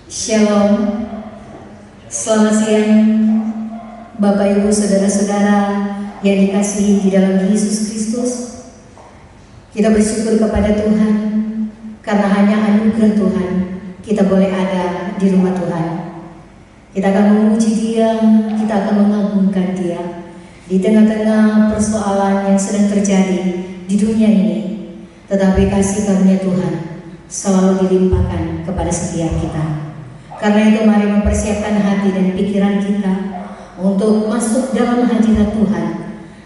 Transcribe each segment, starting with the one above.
Shalom, selamat siang Bapak Ibu Saudara-saudara yang dikasihi di dalam Yesus Kristus. Kita bersyukur kepada Tuhan karena hanya anugerah Tuhan kita boleh ada di rumah Tuhan. Kita akan memuji Dia, kita akan mengagungkan Dia di tengah-tengah persoalan yang sedang terjadi di dunia ini. Tetapi kasih karunia Tuhan selalu dilimpahkan kepada setiap kita. Karena itu mari mempersiapkan hati dan pikiran kita untuk masuk dalam hadirat Tuhan,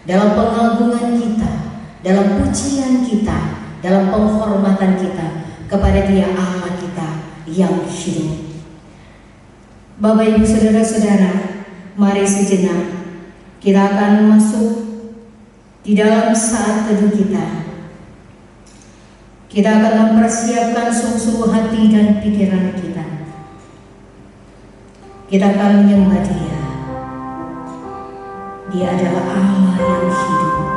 dalam pengagungan kita, dalam pujian kita, dalam penghormatan kita kepada Dia Allah kita yang hidup. Bapak Ibu Saudara-saudara, mari sejenak kita akan masuk di dalam saat teduh kita. Kita akan mempersiapkan sungguh-sungguh hati dan pikiran kita. Kita akan menyembah Dia. Dia adalah Allah yang hidup.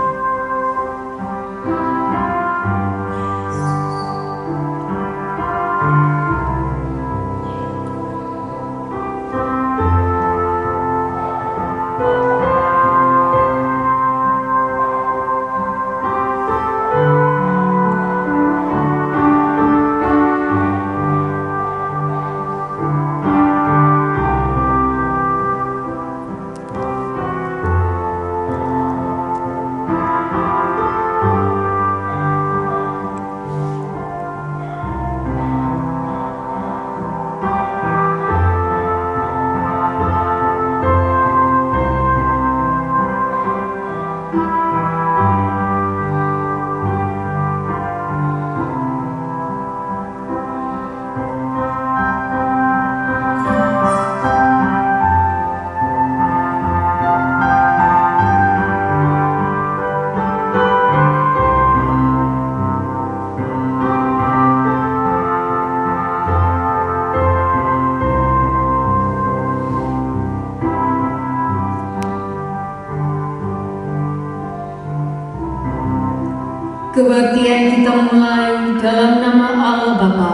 Kebaktian kita mulai dalam nama Allah Bapa,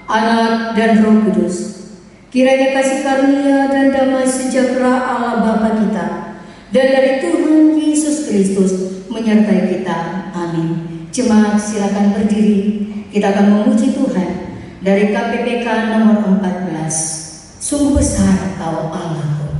Anak dan Roh Kudus. Kiranya kasih karunia dan damai sejahtera Allah Bapa kita dan dari Tuhan Yesus Kristus menyertai kita. Amin. Jemaat silakan berdiri. Kita akan memuji Tuhan dari KPPK nomor 14. Sungguh besar Kau Allah. Tuhan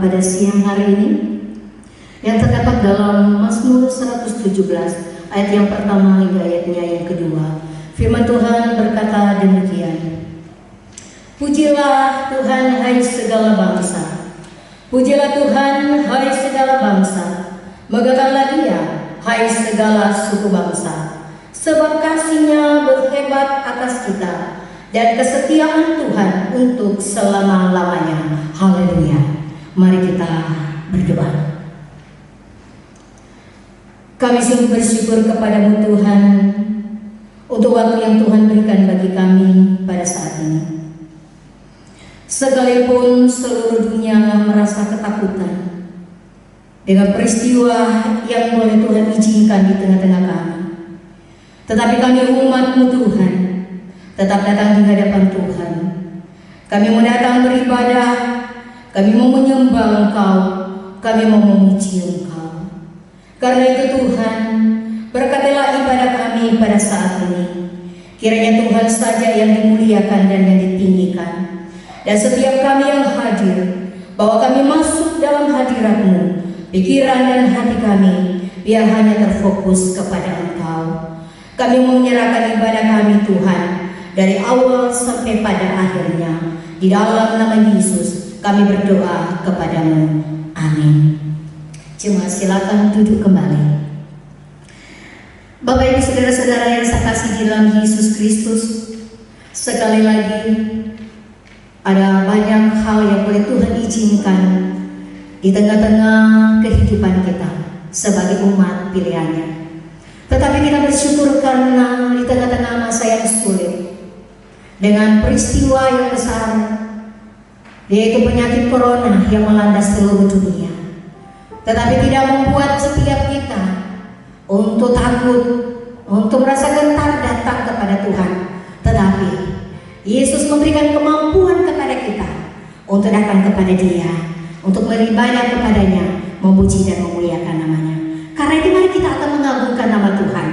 pada siang hari ini yang terdapat dalam Mazmur 117 ayat yang pertama hingga ayatnya yang kedua. Firman Tuhan berkata demikian. Pujilah Tuhan hai segala bangsa. Pujilah Tuhan hai segala bangsa. Megahkanlah Dia hai segala suku bangsa. Sebab kasih-Nya berhebat atas kita dan kesetiaan Tuhan untuk selama-lamanya. Haleluya. Mari kita berdoa. Kami sungguh bersyukur kepadamu Tuhan untuk waktu yang Tuhan berikan bagi kami pada saat ini. Sekalipun seluruh dunia merasa ketakutan dengan peristiwa yang boleh Tuhan izinkan di tengah-tengah kami, tetapi kami umat-Mu Tuhan tetap datang di hadapan Tuhan. Kami mau datang beribadah, kami mau menyembah Engkau, kami mau memuji Engkau. Karena itu Tuhan, berkatilah ibadah kami pada saat ini. Kiranya Tuhan saja yang dimuliakan dan yang ditinggikan. Dan setiap kami yang hadir, bahwa kami masuk dalam hadirat-Mu, pikiran dan hati kami biar hanya terfokus kepada Engkau. Kami mau menyerahkan ibadah kami Tuhan, dari awal sampai pada akhirnya. Di dalam nama Yesus kami berdoa kepadamu. Amin. Cuma silakan duduk kembali. Bapak Ibu saudara-saudara yang saya kasih di dalam Yesus Kristus, sekali lagi ada banyak hal yang boleh Tuhan izinkan di tengah-tengah kehidupan kita sebagai umat pilihannya. Tetapi kita bersyukur karena di tengah-tengah masa yang sulit, dengan peristiwa yang besar, yaitu penyakit corona yang melanda seluruh dunia, tetapi tidak membuat setiap kita untuk takut, untuk merasa gentar datang kepada Tuhan. Tetapi Yesus memberikan kemampuan kepada kita untuk datang kepada Dia, untuk beribadah kepadanya, memuji dan memuliakan namanya. Karena itu mari kita akan mengagungkan nama Tuhan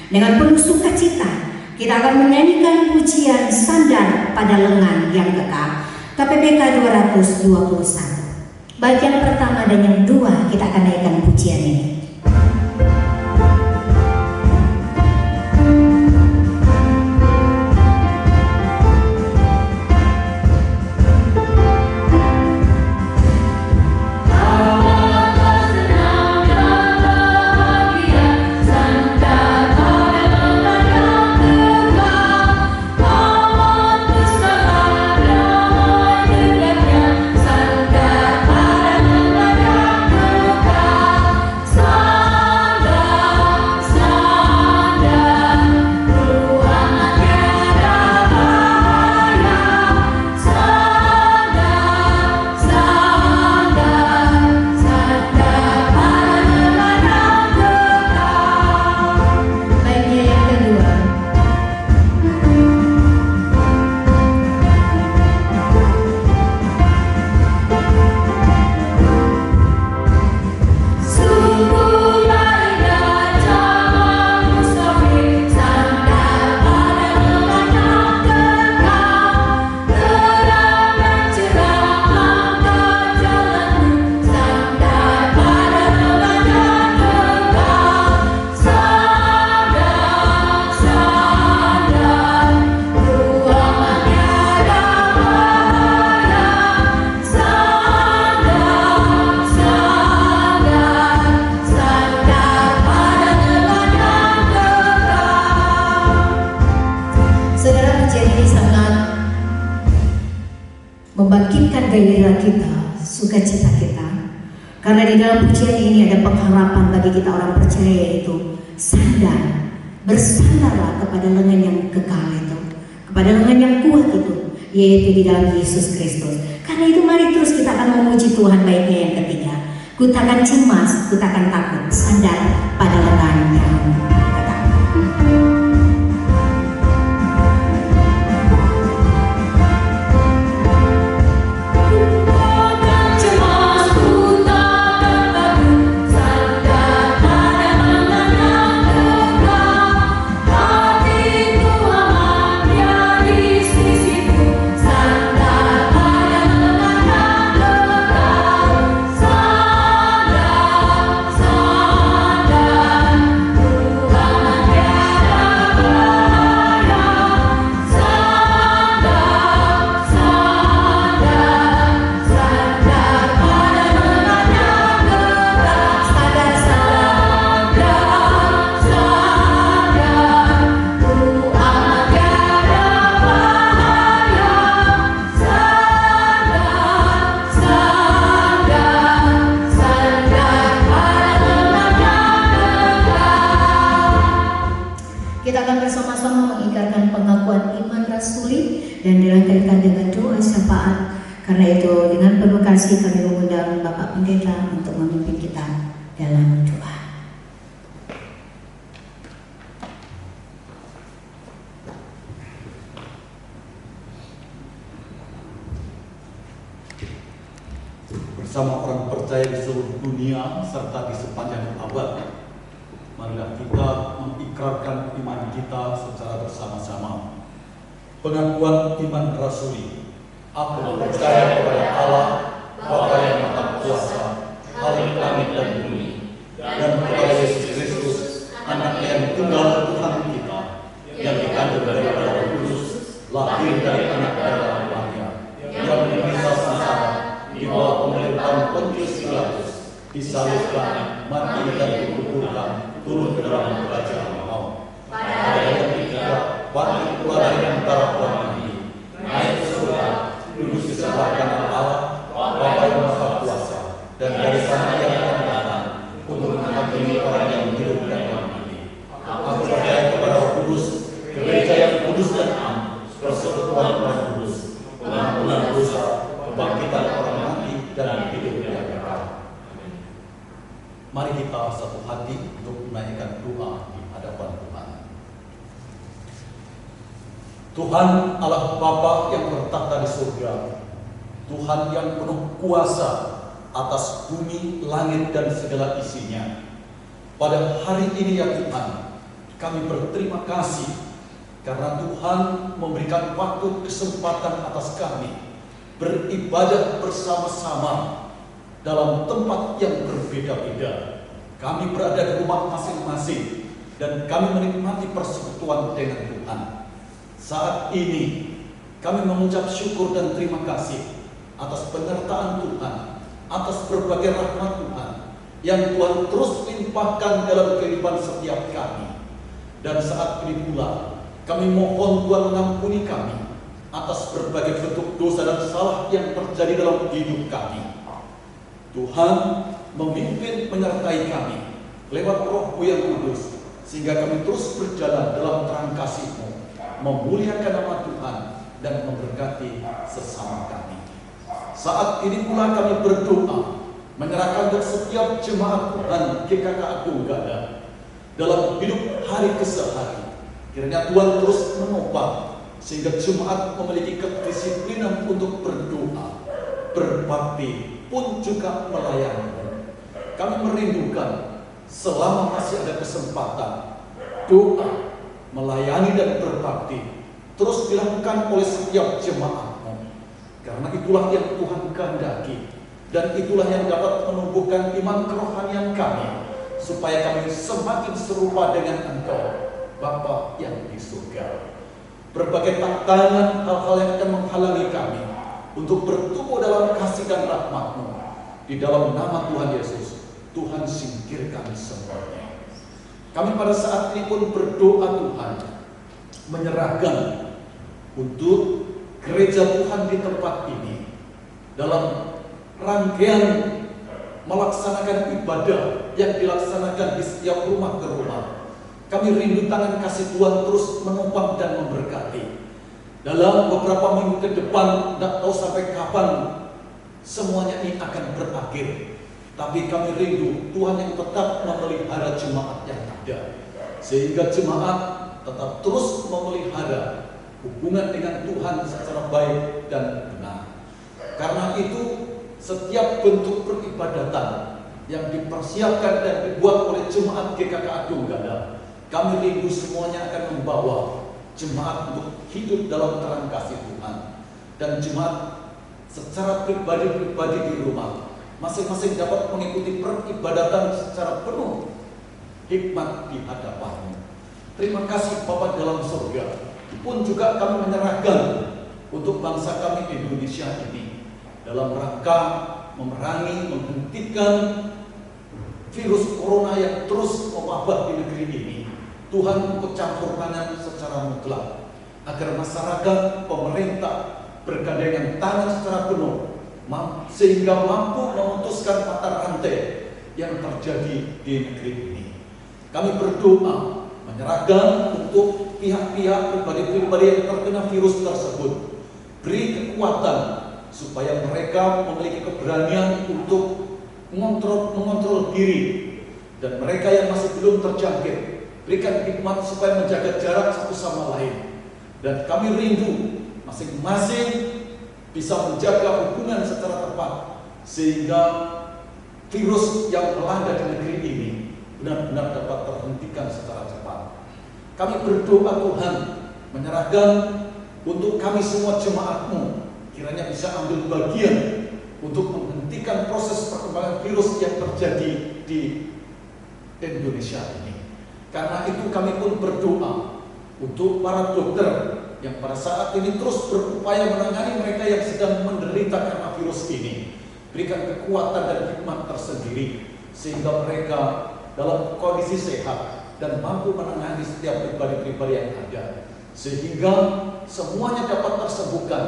dengan penuh sukacita. Kita akan menyanyikan pujian sandar pada lengan yang kekal, KPPK 221. Bagian pertama dan yang kedua kita akan naikkan pujian ini. Membangkitkan gairah kita, sukacita kita. Karena di dalam pujian ini ada pengharapan bagi kita orang percaya, yaitu sandar, bersandarlah kepada lengan yang kekal itu, kepada lengan yang kuat itu, yaitu di dalam Yesus Kristus. Karena itu mari terus kita akan memuji Tuhan. Baiknya yang ketiga, ku takkan cemas, ku takkan takut, sandar pada lengan yang kekal. kita akan bersama-sama mengikrarkan pengakuan iman rasuli dan dirangkaikan dengan doa syafaat. Karena itu dengan penuh kasih kami mengundang Bapak Pendeta untuk memimpin kita dalam doa. Bersama orang percaya di seluruh dunia serta di sepanjang abad, marilah kita mengikrarkan iman kita secara bersama-sama. Pengakuan iman rasuli. Aku percaya kepada Allah, Bapa yang Maha Kuasa, Khalik langit dan bumi, dan kepada Yesus Kristus, Anak yang tunggal Tuhan kita, yang dikandung dari Roh Kudus, lahir dari anak darah Maria, yang menderita sengsara di bawah pemerintahan Pontius Pilatus, disalibkan, mati dan dikuburkan, turun ke dalam kerajaan maut. Pada hari yang ketiga, bangkit pula dari antara orang mati, naik ke surga, duduk di sebelah kanan Allah, Bapa yang Maha Kuasa, dan dari sana Ia akan datang untuk menghakimi orang yang hidup dan yang mati. Aku percaya kepada Roh Kudus, gereja yang kudus dan am, persekutuan Roh Kudus, pengampunan dosa, kebangkitan orang mati, dan hidup yang kekal. Mari kita satu hati untuk menaikkan doa di hadapan Tuhan. Tuhan Allah Bapa yang bertahta di surga, Tuhan yang penuh kuasa atas bumi, langit, dan segala isinya. Pada hari ini ya Tuhan, kami berterima kasih karena Tuhan memberikan waktu kesempatan atas kami beribadah bersama-sama dalam tempat yang berbeda-beda. Kami berada di rumah masing-masing dan kami menikmati persekutuan dengan Tuhan. Saat ini kami mengucap syukur dan terima kasih atas penyertaan Tuhan, atas berbagai rahmat Tuhan yang Tuhan terus limpahkan dalam kehidupan setiap kami. Dan saat ini pula kami mohon Tuhan mengampuni kami atas berbagai bentuk dosa dan salah yang terjadi dalam hidup kami. Tuhan memimpin menyertai kami lewat Roh-Mu yang kudus, sehingga kami terus berjalan dalam terang kasih-Mu, memuliakan nama Tuhan dan memberkati sesama kami. Saat ini pula kami berdoa menyerahkan untuk setiap jemaat Tuhan GKK Agung Gada dalam hidup hari kesehari. Kiranya Tuhan terus menopang sehingga jemaat memiliki kedisiplinan untuk berdoa, berbakti, pun juga melayani. Kami merindukan selama masih ada kesempatan doa, melayani dan berbakti terus dilakukan oleh setiap jemaat-Mu. Karena itulah yang Tuhan kehendaki dan itulah yang dapat menumbuhkan iman kerohanian kami supaya kami semakin serupa dengan Engkau, Bapa yang di surga. Berbagai tantangan, hal-hal yang akan menghalangi kami untuk bertumbuh dalam kasih dan rahmat-Mu, di dalam nama Tuhan Yesus, Tuhan singkirkan semuanya. Kami pada saat ini pun berdoa Tuhan, menyerahkan untuk gereja Tuhan di tempat ini dalam rangkaian melaksanakan ibadah yang dilaksanakan di setiap rumah ke rumah. Kami rindu tangan kasih Tuhan terus menopang dan memberkati. Dalam beberapa minggu ke depan, tidak tahu sampai kapan semuanya ini akan berakhir. Tapi kami rindu Tuhan yang tetap memelihara jemaat yang ada, sehingga jemaat tetap terus memelihara hubungan dengan Tuhan secara baik dan benar. Karena itu, setiap bentuk peribadatan yang dipersiapkan dan dibuat oleh jemaat GKK Agung Gada, kami rindu semuanya akan membawa jemaat untuk hidup dalam terang kasih Tuhan. Dan jemaat secara pribadi-pribadi di rumah masing-masing dapat mengikuti peribadatan secara penuh hikmat di hadapan-Mu. Terima kasih Bapa dalam surga. Pun juga kami menyerahkan untuk bangsa kami Indonesia ini dalam rangka memerangi, menghentikan virus corona yang terus mewabah di negeri ini. Tuhan ikut campur tangan secara mutlak agar masyarakat, pemerintah bergandengan tangan secara penuh sehingga mampu memutuskan mata rantai yang terjadi di negeri ini. Kami berdoa menyerahkan untuk pihak-pihak pribadi-pribadi yang terkena virus tersebut. Beri kekuatan supaya mereka memiliki keberanian untuk mengontrol diri, dan mereka yang masih belum terjangkit, berikan hikmat supaya menjaga jarak satu sama lain. Dan kami rindu masing-masing bisa menjaga hubungan secara tepat, sehingga virus yang melanda di negeri ini benar-benar dapat terhentikan secara cepat. Kami berdoa Tuhan, menyerahkan untuk kami semua jemaat-Mu, kiranya bisa ambil bagian untuk menghentikan proses perkembangan virus yang terjadi di Indonesia ini. Karena itu kami pun berdoa untuk para dokter yang pada saat ini terus berupaya menangani mereka yang sedang menderita karena virus ini. Berikan kekuatan dan hikmat tersendiri sehingga mereka dalam kondisi sehat dan mampu menangani setiap pribadi-pribadi yang ada, sehingga semuanya dapat tersembuhkan,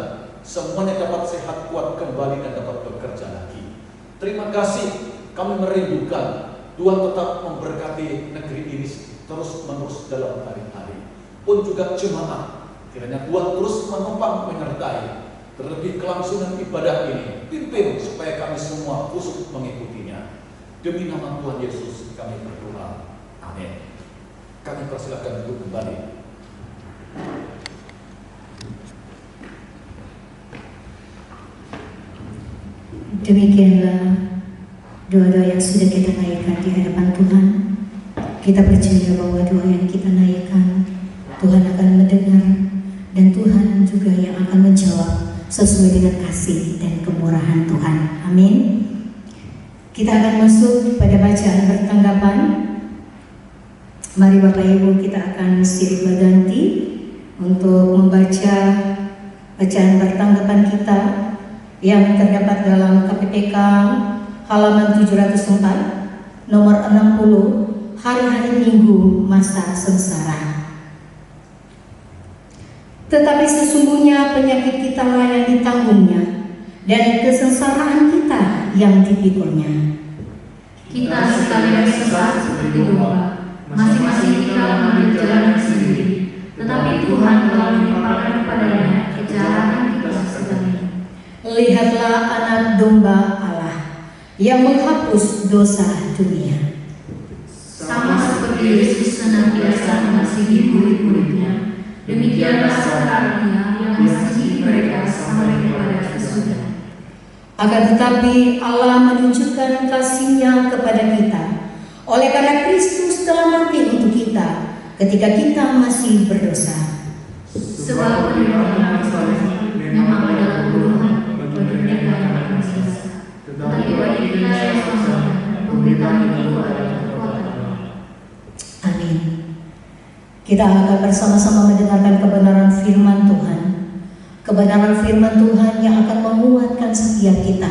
semuanya dapat sehat kuat kembali dan dapat bekerja lagi. Terima kasih, kami merindukan Tuhan tetap memberkati negeri ini terus-menerus dalam hari-hari. Pun juga jemaat, kiranya Tuhan terus menopang menyertai, terlebih kelangsungan ibadah ini, pimpin supaya kami semua khusus mengikutinya. Demi nama Tuhan Yesus kami berdoa. Amin. Kami persilakan duduk kembali. Demikianlah doa-doa yang sudah kita naikkan di hadapan Tuhan. Kita percaya bahwa doa yang kita naikkan, Tuhan akan mendengar, dan Tuhan juga yang akan menjawab sesuai dengan kasih dan kemurahan Tuhan. Amin. Kita akan masuk pada bacaan bertanggapan. Mari Bapak Ibu, kita akan silih berganti untuk membaca bacaan bertanggapan kita yang terdapat dalam KPPK halaman 704 nomor 60, hari-hari Minggu masa sengsara. Tetapi sesungguhnya penyakit kita lah yang ditanggungnya, dan kesengsaraan kita yang dipikulnya. Kita sekalian sesat seperti domba, masing-masing kita mengambil jalan sendiri, tetapi Tuhan telah menimpakan kepadanya kejahatan kita sekalian. Lihatlah anak domba Allah yang menghapus dosa dunia. Sama seperti Yesus senantiasa mengasihi murid-muridnya, demikianlah sekarang Ia yang mengasihi mereka sampai kepada kesudahan. Akan tetapi Allah menunjukkan kasih-Nya kepada kita oleh karena Kristus telah mati untuk kita ketika kita masih berdosa. Sebab penderitaan kita memang adalah buruhan bagi mereka yang berdosa, tetapi bagi kita yang selamat, pemberitaan itu adalah kekuatan Allah. Amin. Kita akan bersama-sama mendengarkan kebenaran firman Tuhan. Kebenaran firman Tuhan yang akan menguatkan setiap kita,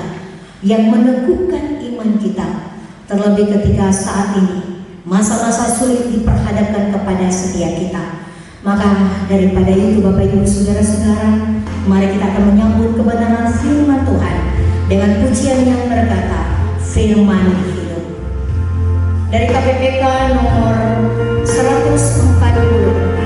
yang meneguhkan iman kita, terlebih ketika saat ini masa-masa sulit diperhadapkan kepada setiap kita. Maka daripada itu Bapak Ibu Saudara-saudara, mari kita akan menyambut kebenaran firman Tuhan dengan pujian yang berkata, firman hidup. Dari KPPK nomor 140.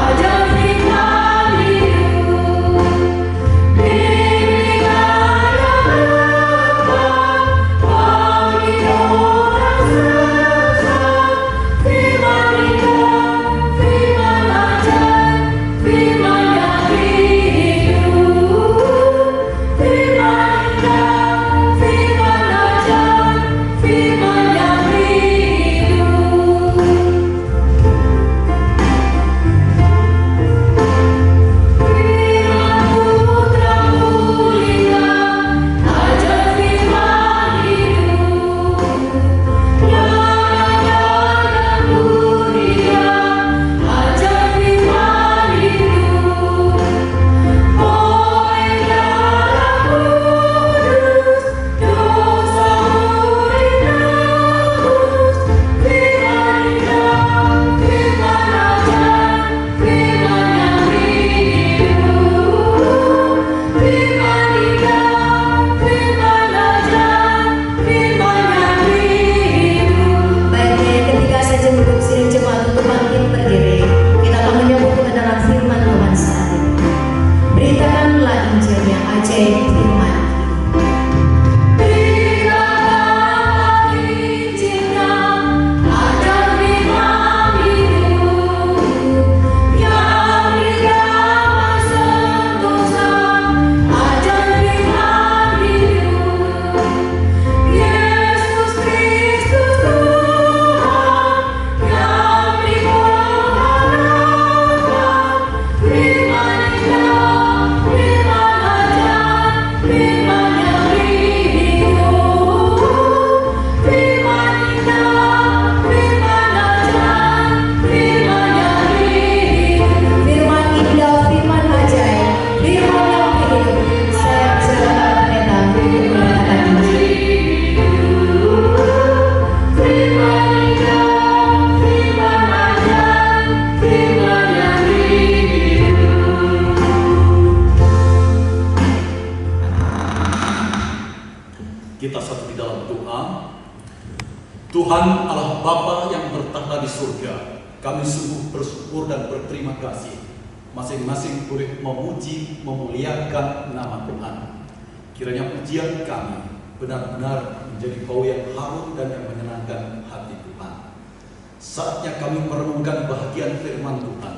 Ada firman sharing firman. Kita satu di dalam doa. Tuhan Allah Bapa yang bertahta di surga, kami sungguh bersyukur dan berterima kasih. Masing-masing boleh memuji, memuliakan nama Tuhan. Kiranya pujian kami benar-benar menjadi bau yang harum dan yang menyenangkan hati Tuhan. Saatnya kami merenungkan bahagian firman Tuhan.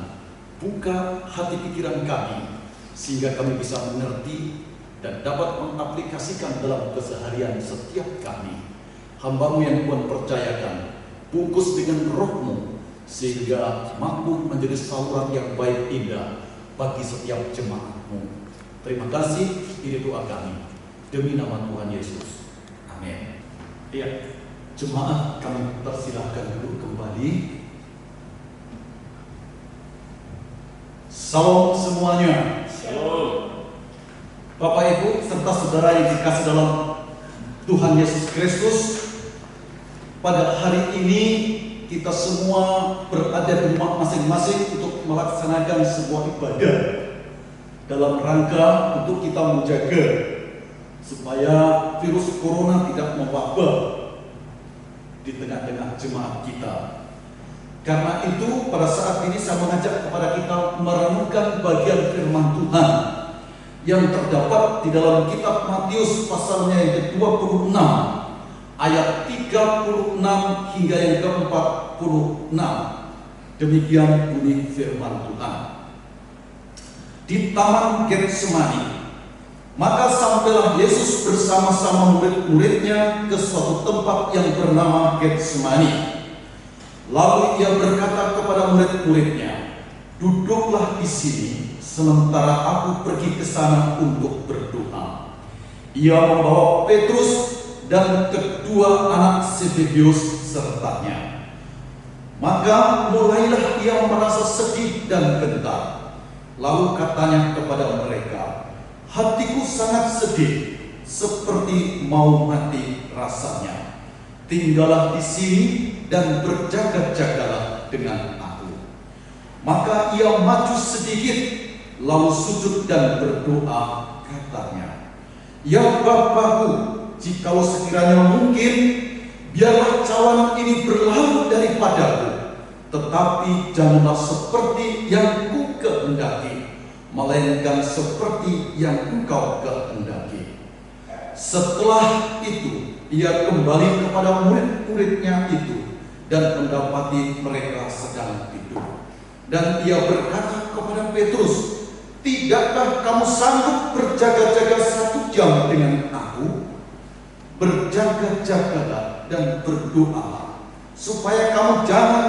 Buka hati pikiran kami, sehingga kami bisa mengerti dan dapat mengaplikasikan dalam keseharian setiap kami. Hamba-Mu yang Tuhan percayakan, bungkus dengan Roh-Mu, sehingga mampu menjadi saluran yang baik indah bagi setiap jemaat-Mu. Terima kasih, ini doa kami. Demi nama Tuhan Yesus. Amin. Ya, jemaat kami persilahkan dulu kembali. Salam semuanya. Shalom. Bapak Ibu serta saudara yang dikasih dalam Tuhan Yesus Kristus, pada hari ini kita semua berada di rumah masing-masing untuk melaksanakan sebuah ibadah dalam rangka untuk kita menjaga supaya virus corona tidak mewabah di tengah-tengah jemaat kita. Karena itu pada saat ini saya mengajak kepada kita merenungkan bagian firman Tuhan yang terdapat di dalam kitab Matius pasalnya yang ke-26 ayat 36 hingga yang ke-46. Demikian bunyi firman Tuhan. Di Taman Getsemani, maka sampailah Yesus bersama-sama murid-muridnya ke suatu tempat yang bernama Getsemani. Lalu ia berkata kepada murid-muridnya, "Duduklah di sini sementara aku pergi ke sana untuk berdoa." Ia membawa Petrus dan kedua anak Zebedeus sertanya. Maka mulailah ia merasa sedih dan gentar. Lalu katanya kepada mereka, "Hatiku sangat sedih, seperti mau mati rasanya. Tinggallah di sini dan berjaga-jagalah dengan aku." Maka ia maju sedikit, lalu sujud dan berdoa, katanya, "Ya Bapa-Ku, jikalau sekiranya mungkin, biarlah cawan ini berlalu daripadaku, tetapi janganlah seperti yang ku kehendaki, melainkan seperti yang Engkau kehendaki." Setelah itu ia kembali kepada murid-muridnya itu dan mendapati mereka sedang tidur. Dan ia berkata kepada Petrus, "Tidakkah kamu sanggup berjaga-jaga 1 jam dengan aku? Berjaga-jagalah dan berdoalah, supaya kamu jangan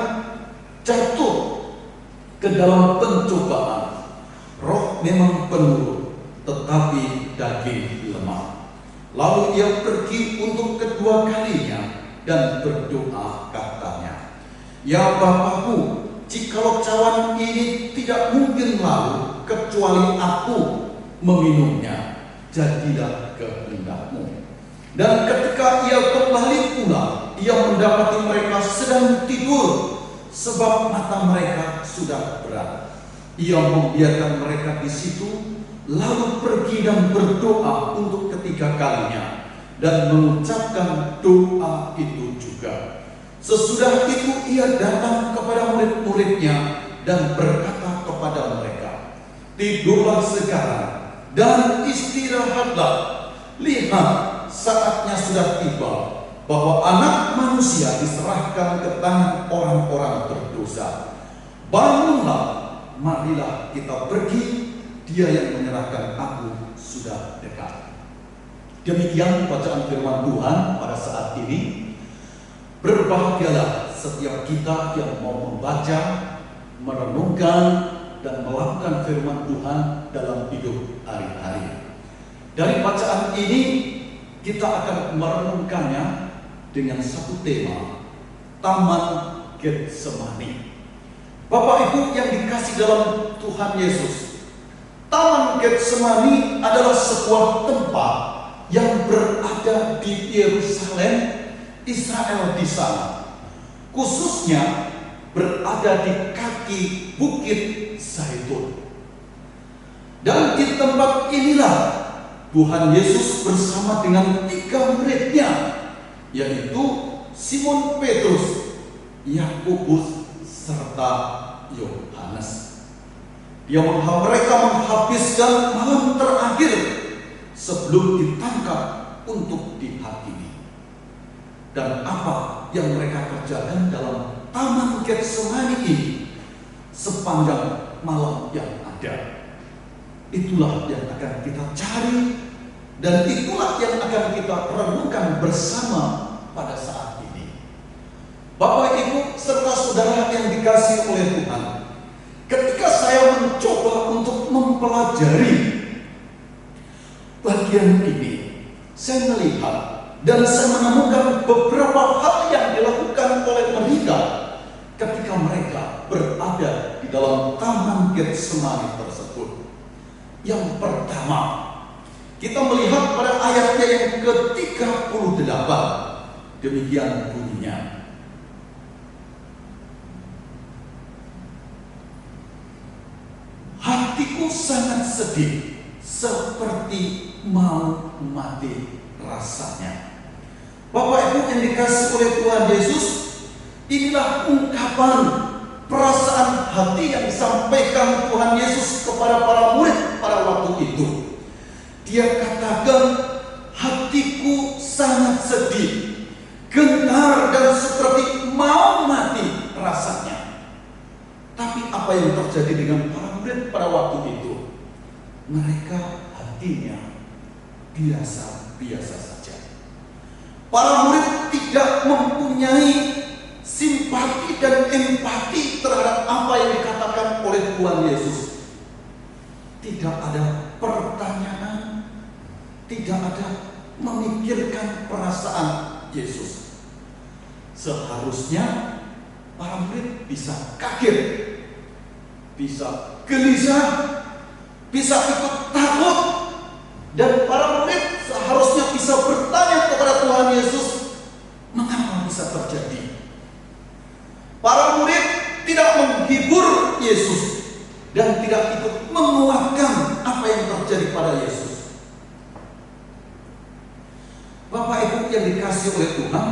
jatuh ke dalam pencobaan. Roh memang penurut, tetapi daging lemah." Lalu ia pergi untuk kedua kalinya dan berdoa, katanya, "Ya Bapa-Ku, jikalau cawan ini tidak mungkin lalu kecuali aku meminumnya, jadilah kehendak-Mu." Dan ketika ia kembali pula, ia mendapati mereka sedang tidur, sebab mata mereka sudah berat. Ia membiarkan mereka di situ, lalu pergi dan berdoa untuk ketiga kalinya, dan mengucapkan doa itu juga. Sesudah itu ia datang kepada murid-muridnya dan berkata kepada mereka, "Tidurlah sekarang dan istirahatlah. Lihat, saatnya sudah tiba bahwa Anak Manusia diserahkan ke tangan orang-orang berdosa. Bangunlah, marilah kita pergi, Dia yang menyerahkan aku sudah dekat. Demikian bacaan firman Tuhan pada saat ini. Berbahagialah setiap kita yang mau membaca, merenungkan, dan melakukan firman Tuhan dalam hidup hari-hari. Dari bacaan ini kita akan merenungkannya dengan satu tema, Taman Getsemani. Bapak Ibu yang dikasih dalam Tuhan Yesus, Taman Getsemani adalah sebuah tempat yang berada di Yerusalem, Israel di sana. Khususnya berada di kaki Bukit Zaitun. Dan di tempat inilah Tuhan Yesus bersama dengan 3 muridnya, yaitu Simon Petrus, Yakobus, serta Yohanes. Mereka menghabiskan malam terakhir sebelum ditangkap untuk dihakimi. Dan apa yang mereka kerjakan dalam Taman Getsemani ini sepanjang malam yang ada, itulah yang akan kita cari, dan itulah yang akan kita renungkan bersama pada saat ini. Bapak, Ibu, serta saudara yang dikasihi oleh Tuhan, ketika saya mencoba untuk mempelajari bagian ini, saya melihat dan saya menemukan beberapa hal yang dilakukan oleh mereka ketika mereka berada di dalam Taman Getsemani tersebut. Yang pertama, kita melihat pada ayatnya yang ke-38. Demikian bunyinya. Hatiku sangat sedih, seperti mau mati rasanya. Bapak Ibu yang dikasihi oleh Tuhan Yesus, inilah ungkapan perasaan hati yang disampaikan Tuhan Yesus kepada para murid pada waktu itu. Dia katakan, hatiku sangat sedih, gentar dan seperti mau mati rasanya. Tapi apa yang terjadi dengan para murid pada waktu itu? Mereka hatinya biasa-biasa saja. Para murid tidak mempunyai simpati dan empati terhadap apa yang dikatakan oleh Tuhan Yesus. Tidak ada pertanyaan, tidak ada memikirkan perasaan Yesus. Seharusnya para murid bisa kaget, bisa gelisah, bisa ikut takut, dan para murid seharusnya bisa bertanya kepada Tuhan Yesus, mengapa bisa terjadi? Para murid tidak menghibur Yesus dan tidak ikut menguatkan apa yang terjadi pada Yesus. Bapak Ibu yang dikasihi oleh Tuhan,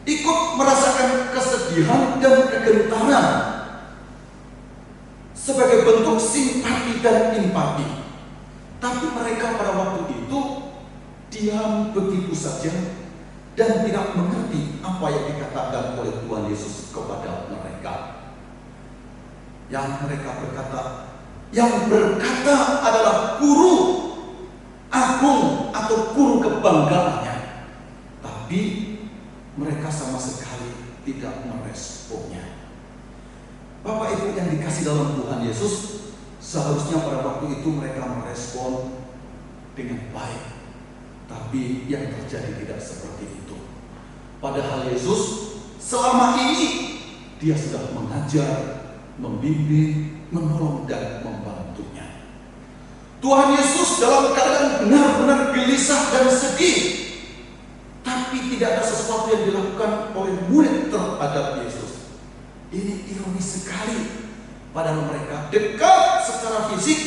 ikut merasakan kesedihan dan kegentaran sebagai bentuk simpati dan empati. Tapi mereka pada waktu itu diam begitu saja dan tidak mengerti apa yang dikatakan oleh Tuhan Yesus kepada mereka. Yang mereka berkata, yang berkata adalah guru agung atau guru kebanggaannya. Tapi mereka sama sekali tidak meresponnya. Bapak Ibu yang dikasihi dalam Tuhan Yesus, seharusnya pada waktu itu mereka merespon dengan baik. Tapi yang terjadi tidak seperti itu. Padahal Yesus selama ini Dia sudah mengajar, membimbing, menolong dan membantunya. Tuhan Yesus dalam keadaan benar-benar gelisah dan sedih, tapi tidak ada sesuatu yang dilakukan oleh murid terhadap Yesus. Ini ironis sekali. Padahal mereka dekat secara fisik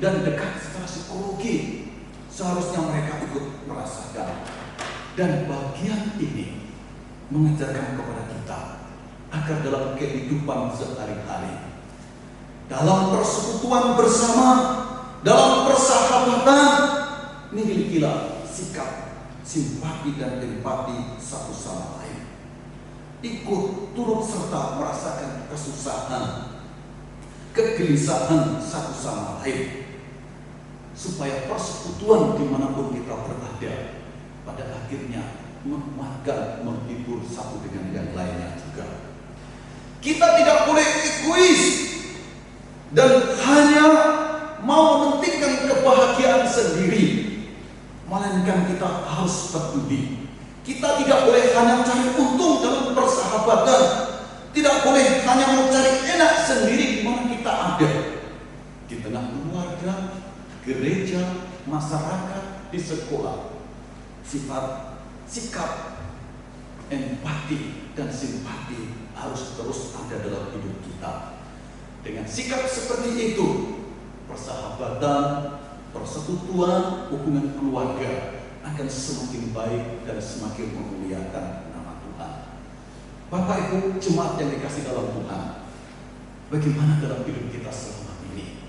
dan dekat secara psikologi. Seharusnya mereka ikut merasakan. Dan bagian ini mengajarkan kepada kita agar dalam kehidupan sehari-hari, dalam persekutuan bersama, dalam persahabatan persahabatan, milikilah sikap simpati dan empati satu sama lain. Ikut turut serta merasakan kesusahan, kegelisahan satu sama lain, supaya persekutuan dimanapun kita berada pada akhirnya menguatkan, menghibur satu dengan yang lainnya juga. Kita tidak boleh egois dan hanya mau mementingkan kebahagiaan sendiri, melainkan kita harus peduli. Kita tidak boleh hanya cari untung dalam persahabatan, tidak boleh hanya mau cari enak sendiri di mana kita ada, di tengah keluarga, gereja, masyarakat, di sekolah. Sikap empati dan simpati harus terus ada dalam hidup kita. Dengan sikap seperti itu, persahabatan, persekutuan, hubungan keluarga akan semakin baik dan semakin memuliakan nama Tuhan. Bapak Ibu jemaat yang dikasih dalam Tuhan, bagaimana dalam hidup kita selama ini?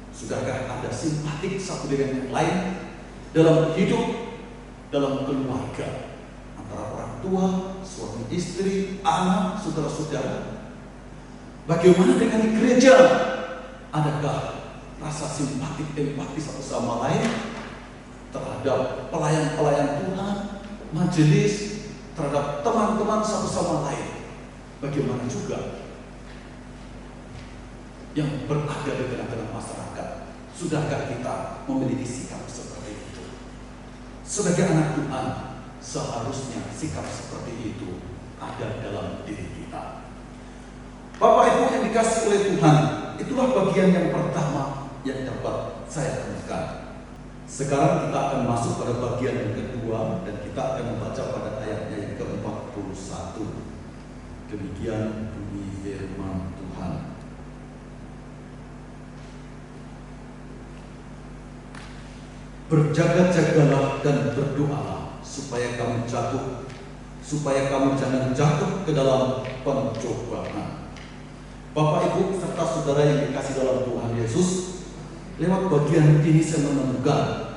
Sudahkah ada simpatik satu dengan yang lain dalam hidup, dalam keluarga, antara orang tua, suami istri, anak, saudara-saudara? Bagaimana dengan di gereja? Adakah rasa simpatik, empati satu sama lain terhadap pelayan-pelayan Tuhan, majelis, terhadap teman-teman satu sama lain? Bagaimana juga yang berada di tengah-tengah masyarakat? Sudahkah kita memiliki sikap seperti itu? Sebagai anak Tuhan, seharusnya sikap seperti itu ada dalam diri kita. Bapak Ibu yang dikasih oleh Tuhan, itulah bagian yang pertama yang dapat saya temukan. Sekarang kita akan masuk pada bagian yang kedua, dan kita akan membaca pada ayatnya yang ke-41. Demikian bunyi firman Tuhan. Berjaga-jagalah dan berdoalah supaya kamu jangan jatuh ke dalam pencobaan. Bapak Ibu serta saudara yang dikasih dalam Tuhan Yesus, lewat bagian ini saya menemukan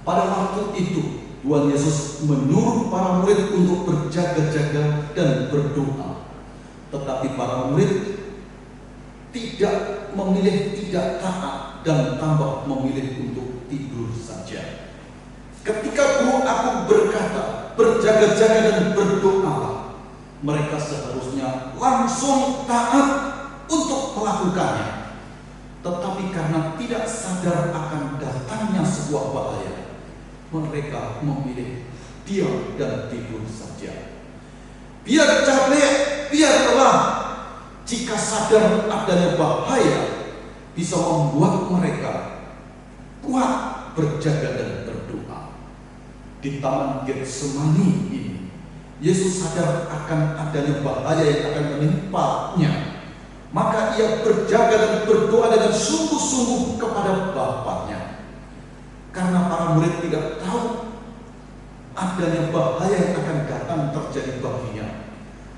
pada waktu itu Tuhan Yesus menyuruh para murid untuk berjaga-jaga dan berdoa. Tetapi para murid tidak memilih tidak taat dan tambah memilih untuk tidur saja. Ketika guru agung berkata berjaga-jaga dan berdoalah, mereka seharusnya langsung taat untuk melakukannya. Tetapi karena tidak sadar akan datangnya sebuah bahaya, mereka memilih diam dan tidur saja. Biar capek, biar lelah, jika sadar adanya bahaya, bisa membuat mereka kuat berjaga dan berdoa. Di Taman Getsemani ini, Yesus sadar akan adanya bahaya yang akan menimpanya. Maka ia berjaga dan berdoa dengan sungguh-sungguh kepada Bapaknya. Karena para murid tidak tahu adanya bahaya yang akan datang terjadi baginya,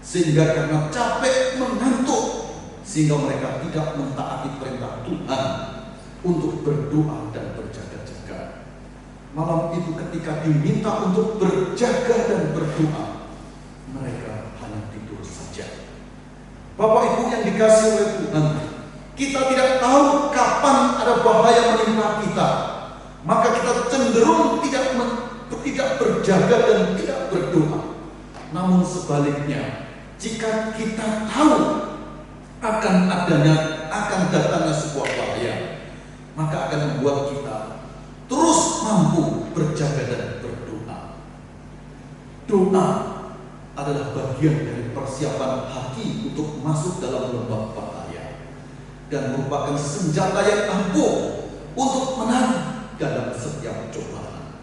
sehingga karena capek mengantuk, sehingga mereka tidak mentaati perintah Tuhan untuk berdoa dan berjaga-jaga. Malam itu ketika diminta untuk berjaga dan berdoa, mereka hanya tidur saja. Bapak Ibu yang dikasih oleh Tuhan, kita tidak tahu kapan ada bahaya menimpa kita, maka kita cenderung tidak berjaga dan tidak berdoa. Namun sebaliknya, jika kita tahu akan datangnya sebuah bahaya, maka akan membuat kita terus mampu berjaga dan berdoa. Doa adalah bagian dari persiapan hati untuk masuk dalam lembah bahaya, dan merupakan senjata yang ampuh untuk menang dalam setiap cobaan.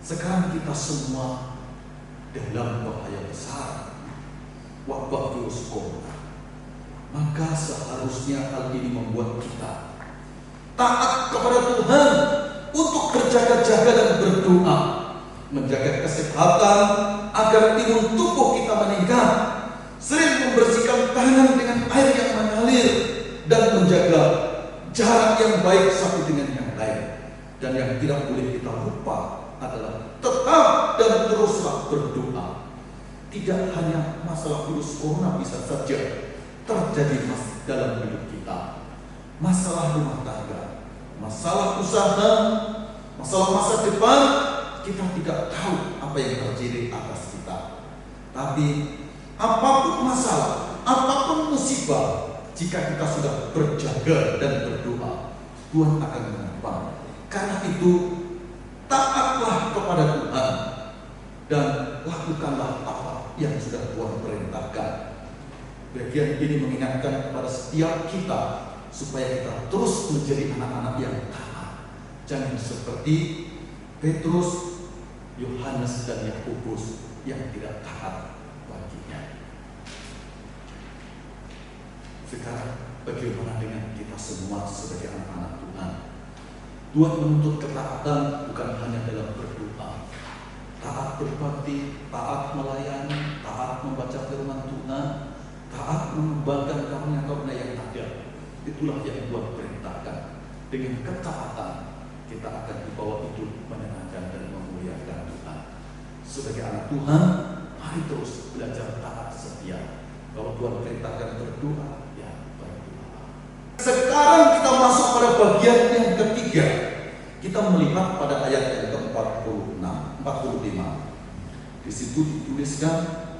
Sekarang kita semua dalam bahaya besar, wabah virus corona. Maka seharusnya hal ini membuat kita taat kepada Tuhan untuk berjaga-jaga dan berdoa, menjaga kesehatan agar imun tubuh kita meningkat, sering membersihkan tangan dengan air yang mengalir, dan menjaga jarak yang baik satu dengan yang lain. Dan yang tidak boleh kita lupa adalah tetap dan teruslah berdoa. Tidak hanya masalah virus corona bisa saja terjadi dalam hidup kita. Masalah rumah tangga, masalah usaha, masalah masa depan, kita tidak tahu apa yang terjadi atas kita. Tapi apapun masalah, apapun musibah, jika kita sudah berjaga dan berdoa, Tuhan akan menopang. Karena itu, taatlah kepada Tuhan dan lakukanlah apa yang sudah Tuhan perintahkan. Bagian ini mengingatkan kepada setiap kita supaya kita terus menjadi anak-anak yang taat. Jangan seperti Petrus, Yohanes, dan Yakobus yang tidak taat baginya. Sekarang bagaimana dengan kita semua sebagai anak-anak Tuhan? Tuhan menuntut ketaatan bukan hanya dalam berdoa, taat berbakti, taat melayani, taat membaca firman Tuhan, taat mengembangkan karunia-karunia yang ada. Itulah yang Tuhan perintahkan. Dengan ketaatan kita akan dibawa hidup menyenangkan dan memuliakan Tuhan. Sebagai anak Tuhan, mari terus belajar taat setia. Kalau Tuhan perintahkan berdoa, ya berdoa. Sekarang kita masuk pada bagian yang ketiga. Kita melihat pada ayat yang ke-46, 45. Di situ dituliskan,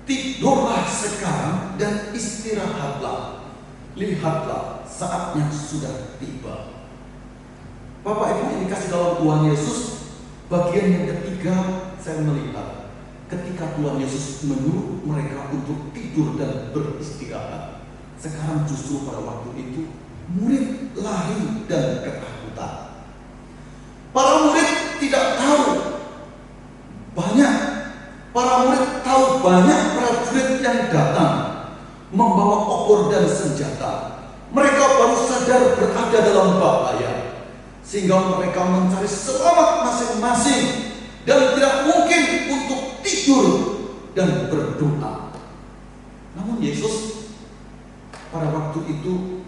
tidurlah sekarang dan istirahatlah. Lihatlah, saatnya sudah tiba. Bapak Ibu yang dikasih dalam Tuhan Yesus, bagian yang ketiga saya melihat ketika Tuhan Yesus menyuruh mereka untuk tidur dan beristirahat. Sekarang justru pada waktu itu murid lari dan ketakutan. Para murid tidak tahu banyak. Para murid tahu banyak prajurit yang datang membawa obor dan senjata. Mereka baru sadar berada dalam bahaya, sehingga mereka mencari selamat masing-masing dan tidak mungkin untuk tidur dan berdoa. Namun Yesus pada waktu itu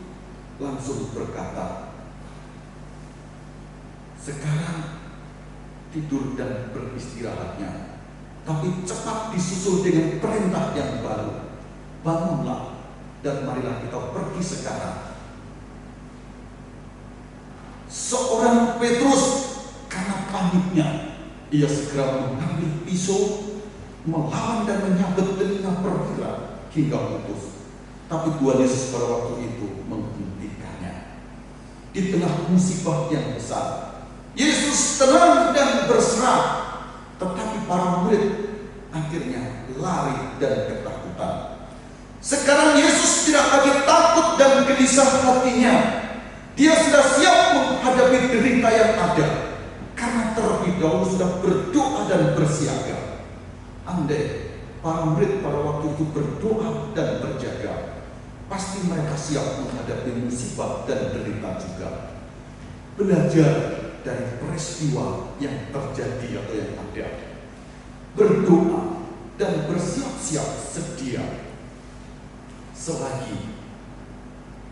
langsung berkata, sekarang tidur dan beristirahatnya, tapi cepat disusul dengan perintah yang baru. Bangunlah dan marilah kita pergi sekarang. Seorang Petrus karena paniknya, ia segera mengambil pisau, melawan dan menyabet telinga perwira hingga putus. Tapi Tuhan Yesus pada waktu itu menghentikannya. Di tengah musibah yang besar, Yesus tenang dan berserah, tetapi para murid akhirnya lari dan ketakutan. Sekarang Yesus tidak lagi takut dan gelisah hatinya. Dia sudah siap menghadapi derita yang ada, karena terlebih dahulu sudah berdoa dan bersiaga. Andai para murid pada waktu itu berdoa dan berjaga, pasti mereka siap menghadapi musibah dan derita juga. Belajar dari peristiwa yang terjadi atau yang ada. Berdoa dan bersiap-siap sedia selagi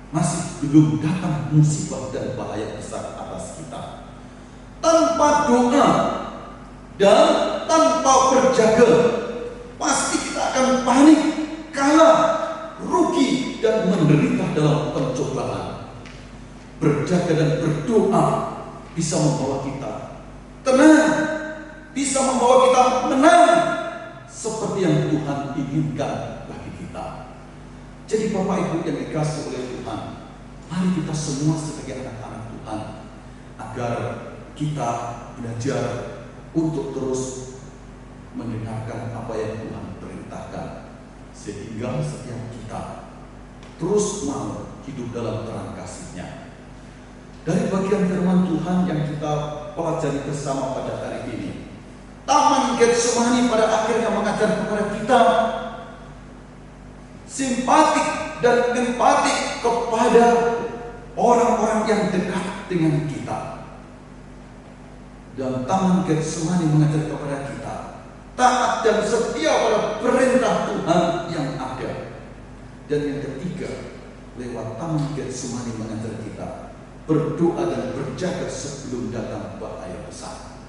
masih belum datang musibah dan bahaya besar atas kita. Tanpa doa dan tanpa berjaga, pasti kita akan panik, kalah, rugi, dan menderita dalam pencobaan. Berjaga dan berdoa bisa membawa kita tenang, bisa membawa kita menang, seperti yang Tuhan inginkan bagi kita. Jadi Bapak Ibu yang dikasihi oleh Tuhan, mari kita semua sebagai anak-anak Tuhan, agar kita belajar untuk terus mendengarkan apa yang Tuhan perintahkan, sehingga setiap kita terus mau hidup dalam terang kasih-Nya. Dari bagian firman Tuhan yang kita pelajari bersama pada hari ini, Taman Getsemani pada akhirnya mengajar kepada kita simpatik dan empati kepada orang-orang yang dekat dengan kita. Dan Taman Getsemani mengajar kepada kita taat dan setia pada perintah Tuhan yang ada. Dan yang ketiga, lewat Taman Getsemani mengajar kita berdoa dan berjaga sebelum datang bahaya besar.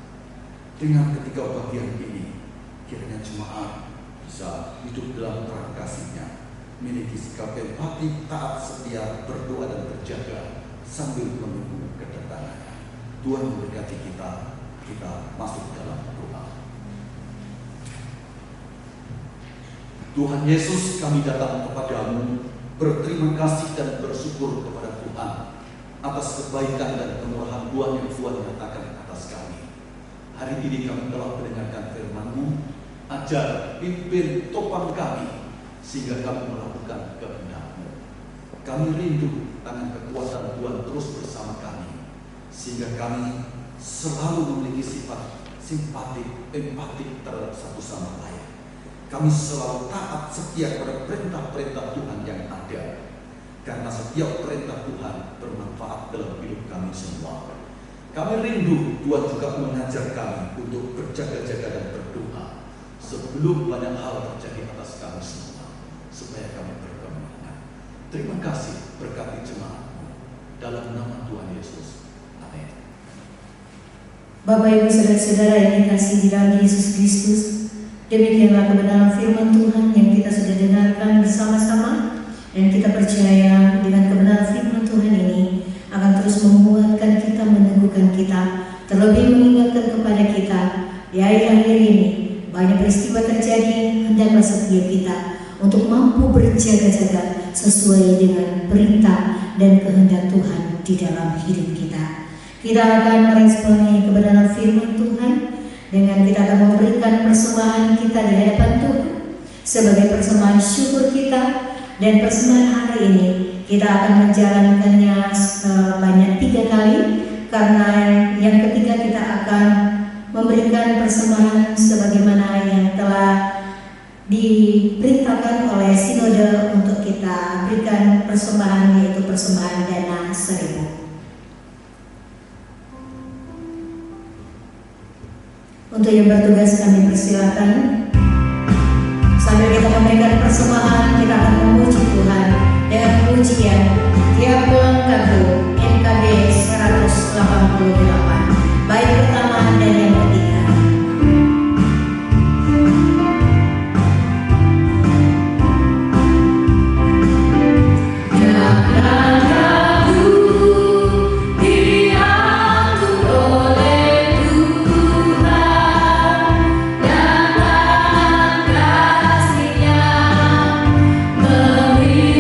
Dengan ketiga bagian ini, kiranya jemaat bisa hidup dalam terang kasih-Nya, miliki sikap empati, taat, setia, berdoa dan berjaga sambil menunggu kedatangannya. Tuhan memberkati kita. Kita masuk dalam doa. Tuhan Yesus, kami datang kepadamu berterima kasih dan bersyukur kepada Tuhan atas kebaikan dan kemurahan Tuhan yang Tuhan nyatakan atas kami. Hari ini kami telah mendengarkan firman-Mu. Ajar, pimpin, topang kami sehingga kami melakukan kehendak-Mu. Kami rindu tangan kekuatan Tuhan terus bersama kami sehingga kami selalu memiliki sifat simpatik, empatik terhadap satu sama lain. Kami selalu taat setia pada perintah-perintah Tuhan yang ada, karena setiap perintah Tuhan bermanfaat dalam hidup kami semua. Kami rindu Tuhan juga mengajar kami untuk berjaga-jaga dan berdoa sebelum banyak hal terjadi atas kami semua, supaya kami berkemenangan. Terima kasih, berkati jemaat-Mu dalam nama Tuhan Yesus. Amin. Bapak, Ibu, Saudara-saudara yang dikasihi di dalam Yesus Kristus, demikianlah kebenaran firman Tuhan yang kita sudah dengarkan bersama-sama, dan kita percaya dengan kebenaran firman Tuhan ini akan terus menguatkan kita, meneguhkan kita, terlebih mengingatkan kepada kita di akhir-akhir ini banyak peristiwa terjadi. Hendaklah setiap kita untuk mampu berjaga-jaga sesuai dengan perintah dan kehendak Tuhan di dalam hidup kita. Kita akan meresponi kebenaran firman Tuhan dengan kita akan memberikan persembahan kita di hadapan Tuhan sebagai persembahan syukur kita, dan persembahan hari ini kita akan menjalankannya sebanyak 3 kali, karena yang ketiga kita akan memberikan persembahan sebagaimana yang telah diperintahkan oleh sinode untuk kita berikan persembahan, yaitu persembahan dana 1.000. Untuk yang bertugas kami persilakan, sambil kita memberikan persembahan, kita akan memuji Tuhan dengan pujian tiap pelengkap NKB 188, baik pertama dan yang ketiga. Beri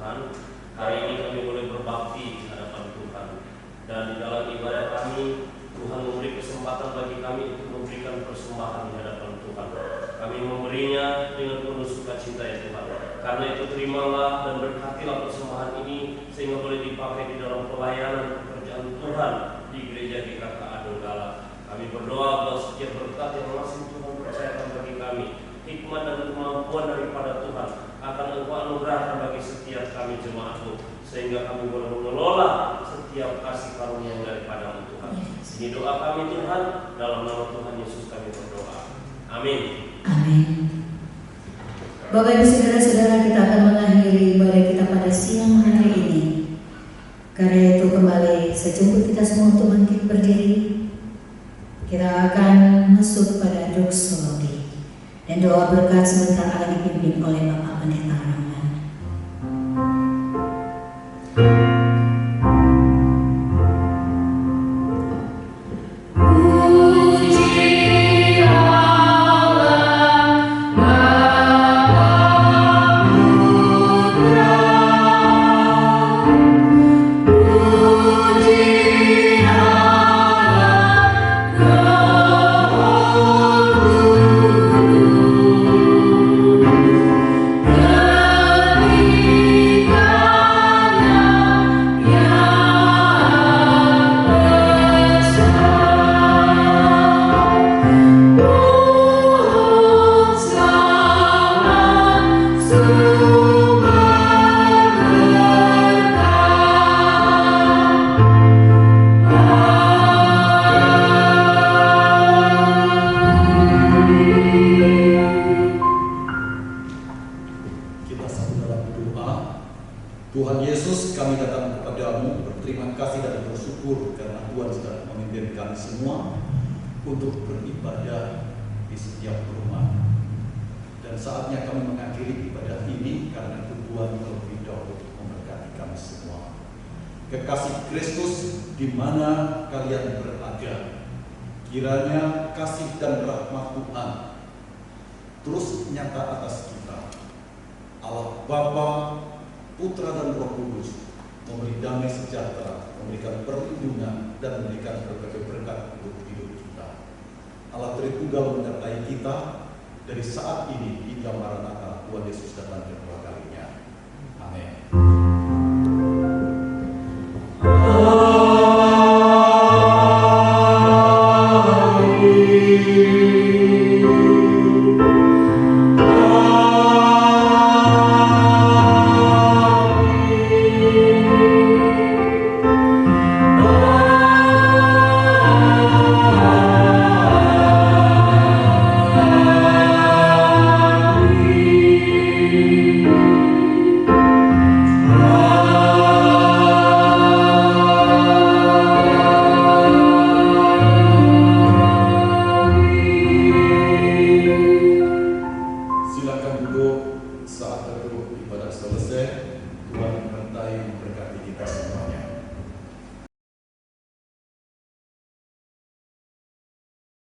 Tuhan. Hari ini kami boleh berbakti di hadapan Tuhan. Dan di dalam ibadah kami, Tuhan memberi kesempatan bagi kami untuk memberikan persembahan di hadapan Tuhan. Kami memberinya dengan penuh sukacita ya Tuhan. Karena itu terimalah dan berkatilah persembahan ini sehingga boleh dipakai di dalam pelayanan pekerjaan Tuhan di gereja GKKA Donggala. Kami berdoa bahwa setiap berkat yang masih Tuhan percayakan bagi kami, hikmat dan kemampuan daripada Tuhan akan Engkau anugerahkan bagi setiap kami jemaat-Mu, sehingga kami boleh mengelola setiap kasih karunia daripada Tuhan. Ini doa kami Tuhan, dalam nama Tuhan Yesus kami berdoa. Amin. Amin. Bapak Ibu Saudara-saudara, kita akan mengakhiri ibadah kita pada siang hari ini. Karena itu kembali saya jemput kita semua untuk bangkit berdiri. Kita akan masuk pada doksologi dan doa berkat sebentar akan dipimpin oleh Bapak Pendeta Rahman. Tuhan Yesus, kami datang kepadamu berterima kasih dan bersyukur karena Tuhan sudah memimpin kami semua untuk beribadah di setiap rumah. Dan saatnya kami mengakhiri ibadah ini karena itu Tuhan terlebih dahulu memberkati kami semua. Kekasih Kristus di mana kalian berada, kiranya kasih dan rahmat Tuhan terus nyata atas kita. Allah Bapa, Putra dan Roh Kudus memberi damai sejahtera, memberikan perlindungan dan memberikan berbagai berkat untuk hidup kita. Allah Tritunggal menyertai kita dari saat ini hingga Maranatha Tuhan Yesus datang kedua kalinya. Amin.